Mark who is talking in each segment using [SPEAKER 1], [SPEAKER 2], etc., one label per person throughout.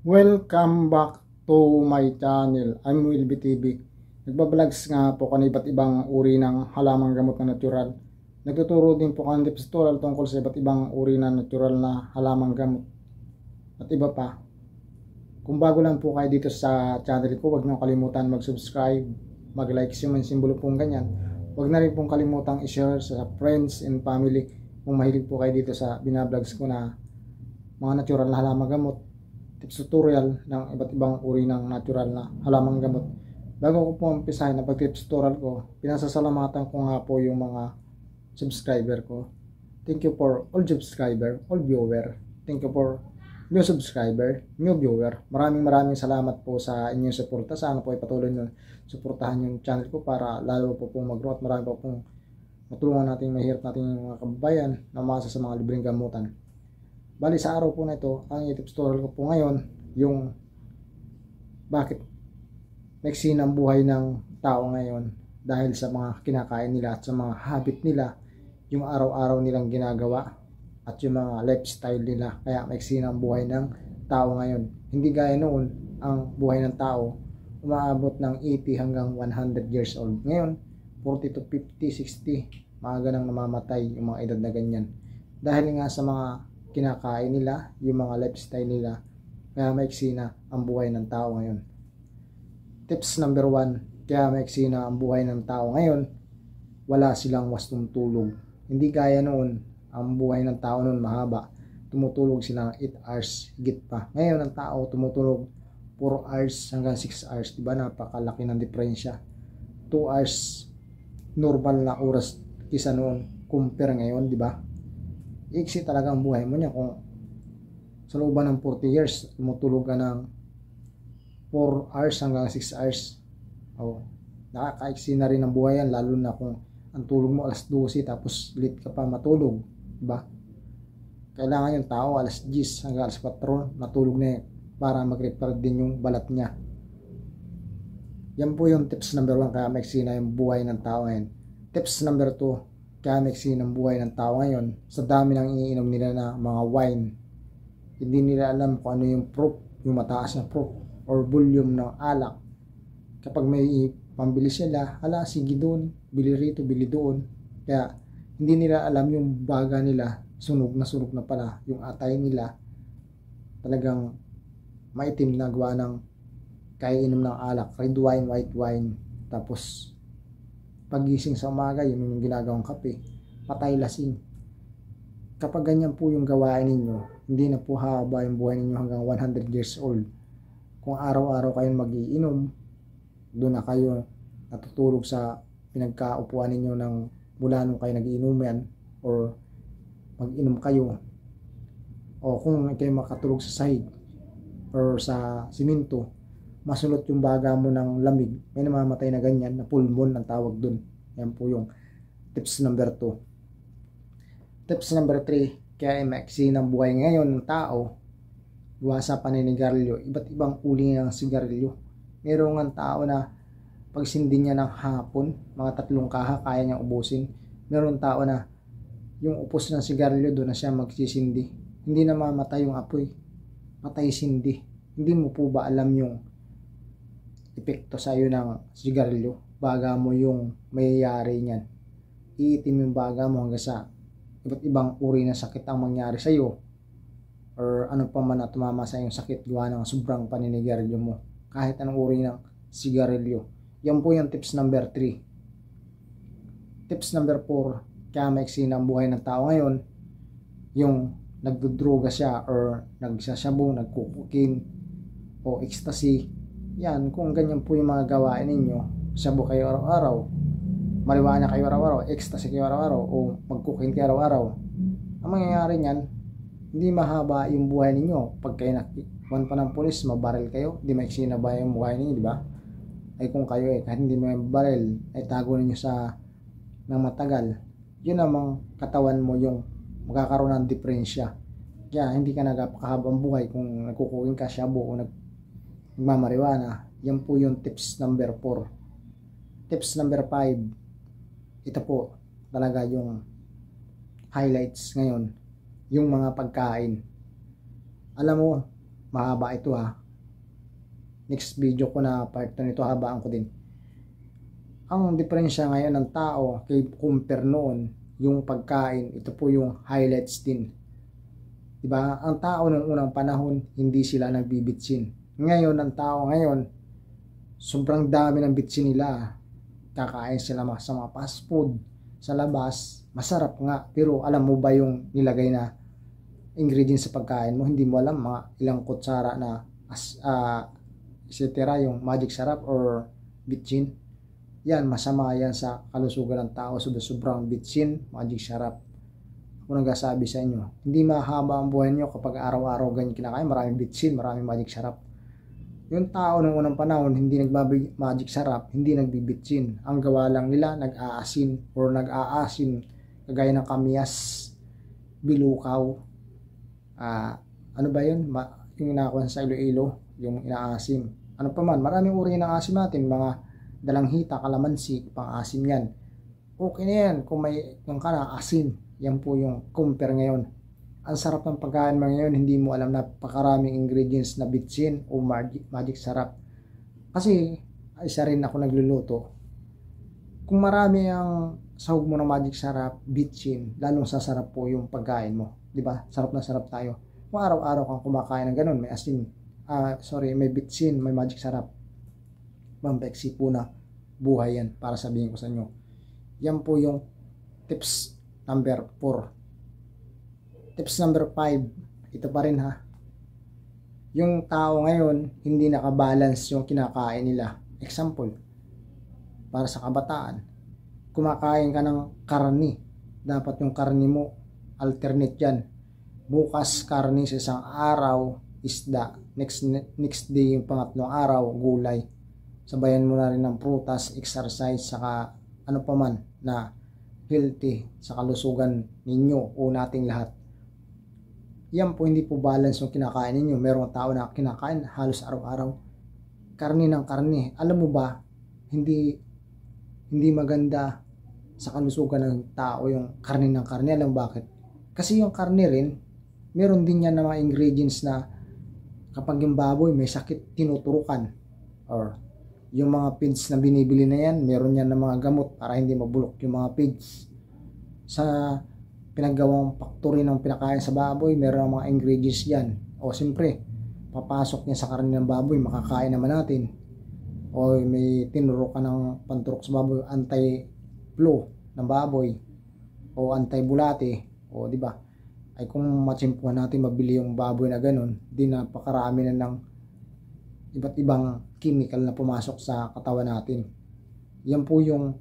[SPEAKER 1] Welcome back to my channel. I'm Will BTV. Nagbablogs nga po kan iba't ibang uri ng halamang gamot na natural. Nagtuturo din po kan tips tutorial tungkol sa iba't ibang uri na natural na halamang gamot at iba pa. Kung bago lang po kayo dito sa channel ko, huwag niyo kalimutan mag-subscribe, mag-like yung simbolo pong ganyan. Huwag na rin pong kalimutang i-share sa friends and family kung mahilig po kayo dito sa binablogs ko na mga natural na halamang gamot, tips tutorial ng iba't ibang uri ng natural na halamang gamot. Bago ko po umpisahin na pag-tips tutorial ko, pinasasalamatan ko nga po yung mga subscriber ko. Thank you for all subscriber, all viewer. Thank you for new subscriber, new viewer. Maraming salamat po sa inyong suporta. Sana po ay patuloy nyo suportahan yung channel ko para lalo po pong mag-grow at marami po pong matulungan natin mahirap natin yung mga kababayan na umasa sa mga libreng gamutan. Bali sa araw po na ito, ang tips tutorial ko po ngayon, yung bakit maiksi ang buhay ng tao ngayon dahil sa mga kinakain nila at sa mga habit nila, yung araw-araw nilang ginagawa at yung mga lifestyle nila. Kaya maiksi ang buhay ng tao ngayon. Hindi gaya noon, ang buhay ng tao umaabot ng 80 hanggang 100 years old. Ngayon, 40 to 50, 60, maaga nang namamatay yung mga edad na ganyan. Dahil nga sa mga kinakain nila, yung mga lifestyle nila, kaya maiksi na ang buhay ng tao ngayon. Tips number 1, kaya maiksi na ang buhay ng tao ngayon, wala silang wastong tulog. Hindi gaya noon, ang buhay ng tao noon mahaba, tumutulog sila ng 8 hours higit pa. Ngayon ang tao tumutulog 4 hours hanggang 6 hours, diba? Napakalaki ng diferensya. 2 hours normal na oras kisa noon compare ngayon, diba? Iksi talaga ang buhay mo niya kung sa looban ng 40 years tumutulog ka ng 4 hours hanggang 6 hours. Nakakaiksi na rin ang buhay yan, lalo na kung ang tulog mo alas 12 tapos late ka pa matulog, diba? Kailangan yung tao alas 10 hanggang alas 4 matulog na para mag-repair din yung balat niya. Yan po yung tips number 1, kaya maiksi na yung buhay ng tao ngayon. Tips number 2, kaya maiksi ng buhay ng tao ngayon, sa dami ng iniinom nila na mga wine, hindi nila alam kung ano yung proof, yung mataas na proof or volume ng alak. Kapag may pambili sila, hala, sige doon, bili rito, bili doon. Kaya hindi nila alam yung baga nila, sunog na pala yung atay nila, talagang maitim na gawa ng kaya inom ng alak, red wine, white wine. Tapos pagising sa umaga, yun yung ginagawang kape, patay lasing. Kapag ganyan po yung gawain ninyo, hindi na po haba yung buhay ninyo hanggang 100 years old. Kung araw-araw kayong magiinom, doon na kayo natutulog sa pinagkaupuan ninyo ng mula nung kayo nagiinom yan, or mag-inom kayo, o kung kayo makatulog sa sahig or sa simento, masulot yung baga mo ng lamig, may namamatay na ganyan, na pulmon ang tawag dun. Yan po yung tips number 2. Tips number 3, kaya maiksi ng buhay ngayon ng tao, gawa sa paninigarilyo, iba't ibang uri ng sigarilyo. Merong ang tao na pagsindi niya ng hapon, mga 3 kaha kaya niyang ubusin. Merong tao na yung upos ng sigarilyo doon na siya magsisindi, hindi na mamatay yung apoy, patay sindi. Hindi mo po ba alam yung epekto sa iyo ng sigarilyo? Baga mo yung mayayari niyan. Iitim yung baga mo hanggang sa iba't ibang uri ng sakit ang mangyari sa iyo, or ano pa man na tumama sa iyong sakit gawa ng sobrang paninigarilyo mo, kahit anong uri ng sigarilyo. Yan po yung tips number 3. Tips number 4, kaya maiksi ang buhay ng tao ngayon, yung nagdudroga siya or nagsasabu, nagkukukin o ecstasy. Yan, kung ganyan po yung mga gawain ninyo, sabu kayo araw-araw, marijuana kayo araw-araw, ecstasy kayo araw-araw, o magkukin kayo araw-araw, ang mangyayari niyan, hindi mahaba yung buhay ninyo. Pag kayo nakiwan pa ng pulis, mabaril kayo, di maiksi na ba yung buhay ninyo, di ba? Ay kung kayo kahit hindi mo yung baril, ay tago ninyo sa ng matagal, yun namang katawan mo yung magkakaroon ng diferensya. Kaya hindi ka nagpakahabang buhay kung nagkukukin ka shabu o nagmamariwana. Yan po yung tips number 4. Tips number 5, ito po talaga yung highlights ngayon, yung mga pagkain. Alam mo, mahaba ito ha. Next video ko na part 2 nito, habaan ko din. Ang diferensya ngayon ng tao kay compare noon, yung pagkain, ito po yung highlights din. Diba? Ang tao noong unang panahon, hindi sila nagbibitsin. Ngayon, ang tao ngayon, sobrang dami ng bitsin nila. Kakain sila sa mga fast food, sa labas, masarap nga. Pero alam mo ba yung nilagay na ingredients sa pagkain mo? Hindi mo alam, mga ilang kutsara na etc. yung magic sarap or bitsin. Yan, masama yan sa kalusugan ng tao. Sobrang bitsin, magic sarap. Ako nagsasabi sa inyo, hindi mahaba ang buhay nyo kapag araw-araw ganyan kinakain. Maraming bitsin, maraming magic sarap. Yung tao ng unang panahon, hindi magic sarap, hindi nagbibitsin. Ang gawa lang nila, nag-aasin or nag-aasin, kagaya ng kamyas, bilukaw. Ano ba yun? Yung inakuha sa Iloilo, yung inaasim. Ano pa man, maraming uri ng asim natin, mga dalanghita, kalamansi, pang-asim yan. Okay na yan kung may kung asin. Yan po yung compare ngayon. Ang sarap ng pagkain mo ngayon, hindi mo alam na napakaraming ingredients na bitsin o magic sarap. Kasi isa rin ako nagluluto. Kung marami ang sahog mo ng magic sarap, bitsin, lalong sasarap po yung pagkain mo. Diba? Sarap na sarap tayo. Kung araw-araw kang kumakain ng ganun, may asin, may bitsin, may magic sarap. Pampeksi po na buhay yan, para sabihin ko sa inyo. Yan po yung tips number 4. Tips number 5, ito pa rin ha. Yung tao ngayon, hindi nakabalance yung kinakain nila. Example, para sa kabataan, kumakain ka ng karni. Dapat yung karni mo, alternate yan. Bukas karni sa isang araw, isda. Next day, yung pangatlong araw, gulay. Sabayan mo na rin ng prutas, exercise, saka ano pa man na healthy sa kalusugan ninyo o nating lahat. Yan po, hindi po balance yung kinakain ninyo. Merong tao na kinakain halos araw-araw karne ng karne. Alam mo ba, hindi maganda sa kalusugan ng tao yung karne ng karne. Alam bakit? Kasi yung karne rin, meron din yan na mga ingredients na kapag yung baboy may sakit, tinuturukan. Or yung mga feeds na binibili na yan, meron yan na mga gamot para hindi mabulok yung mga feeds. Sa pinaggawang factory ng pinakain sa baboy, meron mga ingredients yan. O siyempre, papasok niya sa karne ng baboy, makakain naman natin. O may tinuro ka ng panturok sa baboy, anti-flu ng baboy, o anti-bulate, o di ba? Ay kung matsimpuhan natin mabili yung baboy na ganun, di napakarami na ng iba't ibang chemical na pumasok sa katawan natin. Yan po yung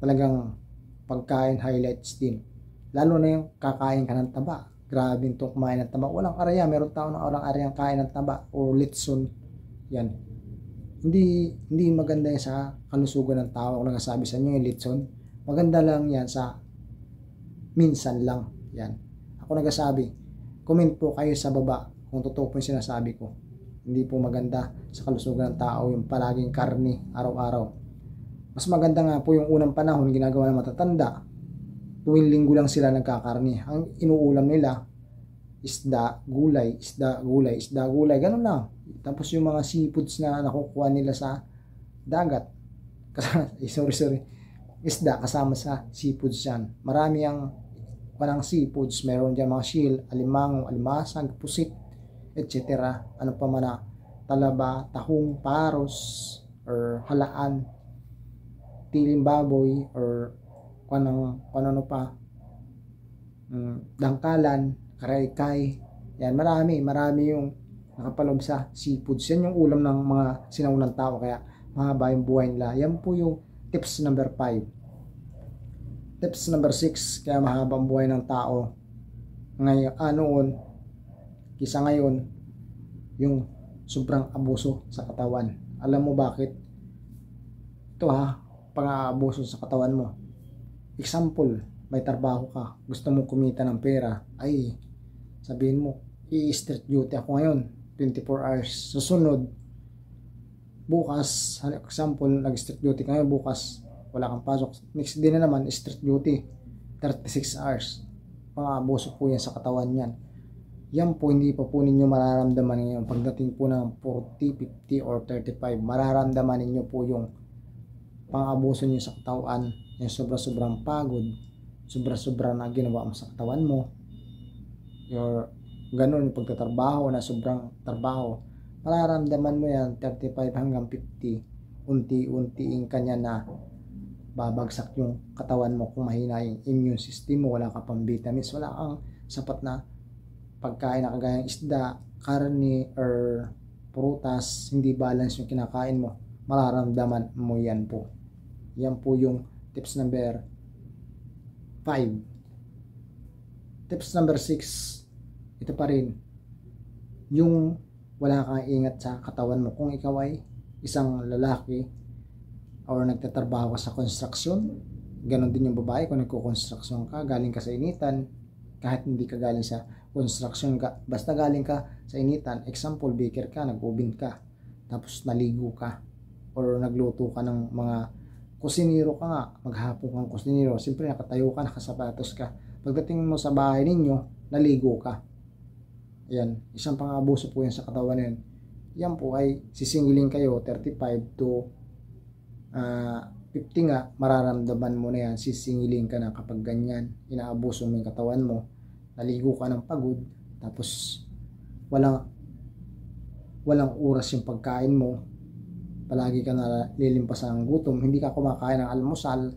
[SPEAKER 1] talagang pagkain highlights din. Lalo na yung kakain ka ng taba. Grabe itong kumain ng taba. Walang araya. Meron tao na walang arayang kain ng taba o litson. Yan. Hindi maganda yan sa kalusugan ng tao. Kung nagsasabi sa inyo yung litson, maganda lang yan sa minsan lang. Yan. Ako nagsasabi, comment po kayo sa baba kung totoo po yung sinasabi ko. Hindi po maganda sa kalusugan ng tao yung palaging karne araw-araw. Mas maganda nga po yung unang panahon ginagawa ng matatanda. Tuwing linggo lang sila nagkakarne. Ang inuulam nila, isda, gulay, isda, gulay, isda, gulay. Ganun lang. Tapos yung mga seafoods na nakukuha nila sa dagat. Sorry. Isda kasama sa seafoods yan. Marami ang panang seafoods. Meron dyan mga shield, alimango, alimasag, pusit, etc. Ano pa man na talaba, tahong, paros, or halaan, tiling baboy, or kung ano pa, dangkalan, karaykay. Yan, marami yung nakapaloob sa seafoods. Yan yung ulam ng mga sinaunang tao, kaya mahaba yung buhay nila. Yan po yung tips number 5. Tips number 6, kaya mahaba ang buhay ng tao ngayon, noon kisa ngayon, yung sobrang abuso sa katawan. Alam mo bakit? Ito ha, pang-aabuso sa katawan mo. Example, may trabaho ka, gusto mong kumita ng pera, ay sabihin mo, i-street duty ako ngayon, 24 hours. Susunod, bukas, example, nag-street duty ka ngayon, bukas, wala kang pasok. Next day na naman, street duty, 36 hours. Pang-aabuso po yan sa katawan yan. Yan po, hindi pa po ninyo mararamdaman ngayon. Pagdating po ng 40, 50, or 35, mararamdaman ninyo po yung pang-abuso nyo sa katawan, yung sobra-sobrang pagod, sobra-sobra na ginawa mo sa katawan mo, your ganun, yung pagtatrabaho na sobrang trabaho, mararamdaman mo yan 35 hanggang 50, unti-untiin kanya na babagsak yung katawan mo kung mahina yung immune system mo, wala ka pang vitamins, wala kang sapat na pagkain na kagayang isda, karne, or prutas, hindi balance yung kinakain mo, mararamdaman mo yan po. Yan po yung tips number 5. Tips number 6, ito pa rin, yung wala kang ingat sa katawan mo. Kung ikaw ay isang lalaki or nagtatrabaho ka sa construction, ganon din yung babae. Kung nagko-construction ka, galing ka sa initan, kahit hindi ka galing sa construction ka, basta galing ka sa initan, example, baker ka, nag-oven ka, tapos naligo ka, or nagluto ka ng mga kusinero ka nga, maghapon kang kusinero, siyempre nakatayo ka, nakasapatos ka, pagdating mo sa bahay ninyo, naligo ka. Yan, isang pang-abuso po yan sa katawan na yan. Yan po ay sisingilin kayo 35 to 50 nga, mararamdaman mo na yan, sisingilin ka na kapag ganyan, inaabuso mo yung katawan mo, naligo ka ng pagod, tapos walang oras yung pagkain mo, palagi ka na lilimpasan ng gutom, hindi ka kumakain ng almusal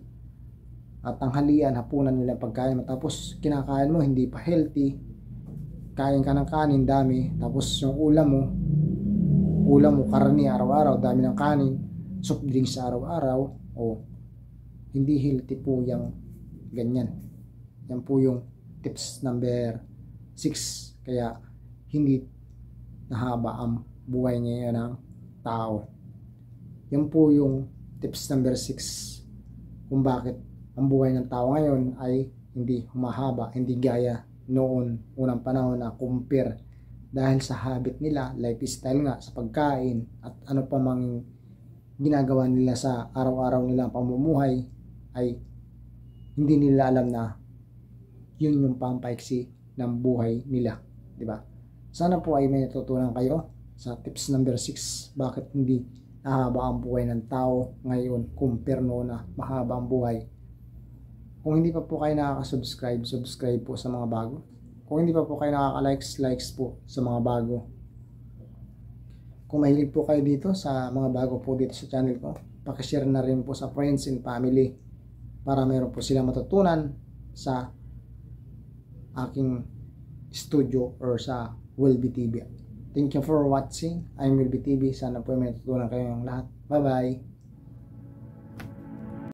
[SPEAKER 1] at tanghalian, hapunan nila pagkain mo, tapos kinakain mo hindi pa healthy, kain ka ng kanin dami, tapos yung ulam mo karne araw-araw, dami ng kanin, soft drinks sa araw-araw, hindi healthy po yung ganyan. Yan po yung tips number 6, kaya hindi nahaba ang buhay ngayon ng tao. Yan po yung tips number 6 kung bakit ang buhay ng tao ngayon ay hindi humahaba, hindi gaya noon unang panahon na compare, dahil sa habit nila, lifestyle nga, sa pagkain at ano pa mang ginagawa nila sa araw-araw nilang pamumuhay, ay hindi nila alam na yun yung pampaiksi ng buhay nila, di ba? Sana po ay may natutunan kayo sa tips number 6, bakit hindi nahaba ang buhay ng tao ngayon compare noon na mahaba ang buhay. Kung hindi pa po kayo nakaka-subscribe, subscribe po sa mga bago. Kung hindi pa po kayo nakaka-likes po sa mga bago. Kung mahilig po kayo dito sa mga bago po dito sa channel ko, pakishare na rin po sa friends and family para meron po sila matutunan sa aking studio or sa Wilby TV. Thank you for watching. I'm Wilby TV. Sana po may natutunan kayong lahat. Bye bye!